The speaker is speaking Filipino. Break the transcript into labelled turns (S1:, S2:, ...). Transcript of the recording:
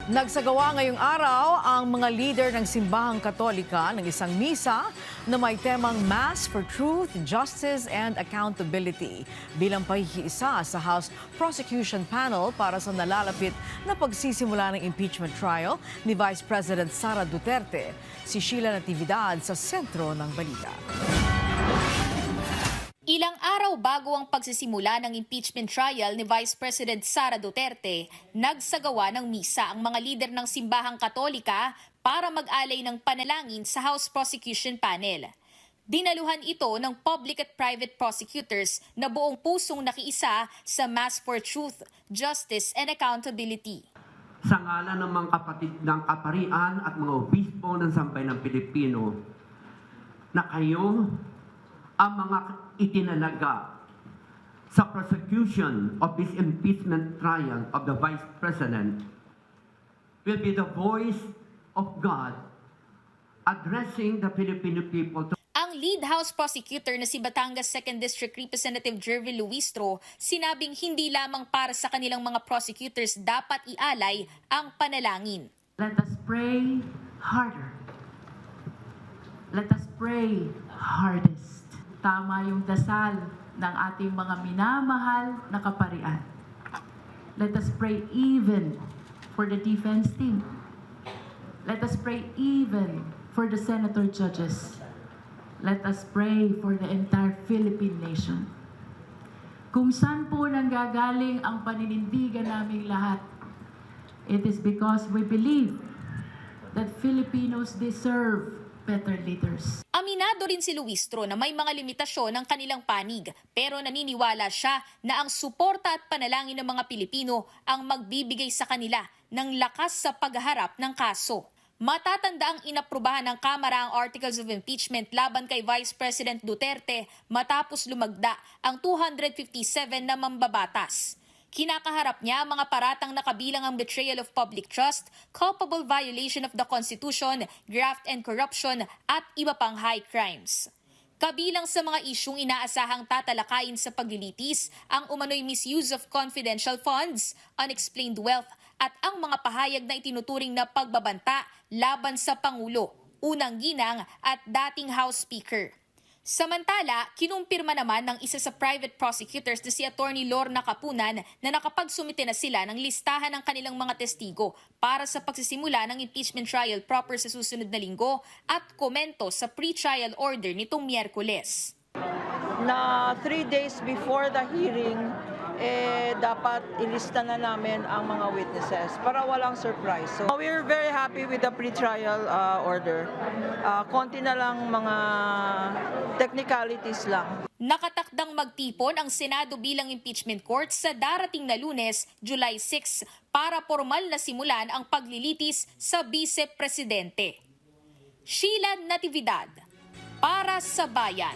S1: Nagsagawa ngayong araw ang mga leader ng Simbahang Katolika ng isang misa na may temang Mass for Truth, Justice and Accountability bilang pakikiisa sa House Prosecution Panel para sa nalalapit na pagsisimula ng impeachment trial ni Vice President Sara Duterte. Si Sheila Natividad sa sentro ng balita.
S2: Ilang araw bago ang pagsisimula ng impeachment trial ni Vice President Sara Duterte, nagsagawa ng misa ang mga lider ng Simbahang Katolika para mag-alay ng panalangin sa House Prosecution Panel. Dinaluhan ito ng public at private prosecutors na buong pusong nakiisa sa Mass for Truth, Justice and Accountability.
S3: Sa ngalan ng mga kapatid ng kaparian at mga obispo ng Sambayanan ng Pilipino, na kayo ang mga itinalaga sa prosecution of this impeachment trial of the Vice President will be the voice of God addressing the Filipino people.
S2: Ang lead House Prosecutor na si Batangas 2nd District Representative Jervil Luistro sinabing hindi lamang para sa kanilang mga prosecutors dapat ialay ang panalangin.
S4: Let us pray harder. Let us pray hardest. Tama yung dasal ng ating mga minamahal na kaparian. Let us pray even for the defense team. Let us pray even for the senator judges. Let us pray for the entire Philippine nation. Kung saan po nanggagaling ang paninindigan naming lahat, it is because we believe that Filipinos deserve better leaders.
S2: Aminado rin si Luistro na may mga limitasyon ng kanilang panig, pero naniniwala siya na ang suporta at panalangin ng mga Pilipino ang magbibigay sa kanila ng lakas sa pagharap ng kaso. Matatanda ang inaprubahan ng Kamara ang Articles of Impeachment laban kay Vice President Duterte matapos lumagda ang 257 na mambabatas. Kinakaharap niya ang mga paratang na kabilang ang betrayal of public trust, culpable violation of the Constitution, graft and corruption at iba pang high crimes. Kabilang sa mga isyung inaasahang tatalakayin sa paglilitis ang umano'y misuse of confidential funds, unexplained wealth at ang mga pahayag na itinuturing na pagbabanta laban sa Pangulo, unang ginang at dating House Speaker. Samantala, kinumpirma naman ng isa sa private prosecutors na si Attorney Lorna Capunan na nakapagsumite na sila ng listahan ng kanilang mga testigo para sa pagsisimula ng impeachment trial proper sa susunod na linggo at komento sa pre-trial order nitong Miyerkules.
S5: Na 3 days before the hearing, dapat ilista na namin ang mga witnesses para walang surprise. So we're very happy with the pre-trial order. Konti na lang mga technicalities lang.
S2: Nakatakdang magtipon ang Senado bilang impeachment court sa darating na Lunes, July 6, para formal na simulan ang paglilitis sa Vice-Presidente. Sheila Natividad, para sa Bayan.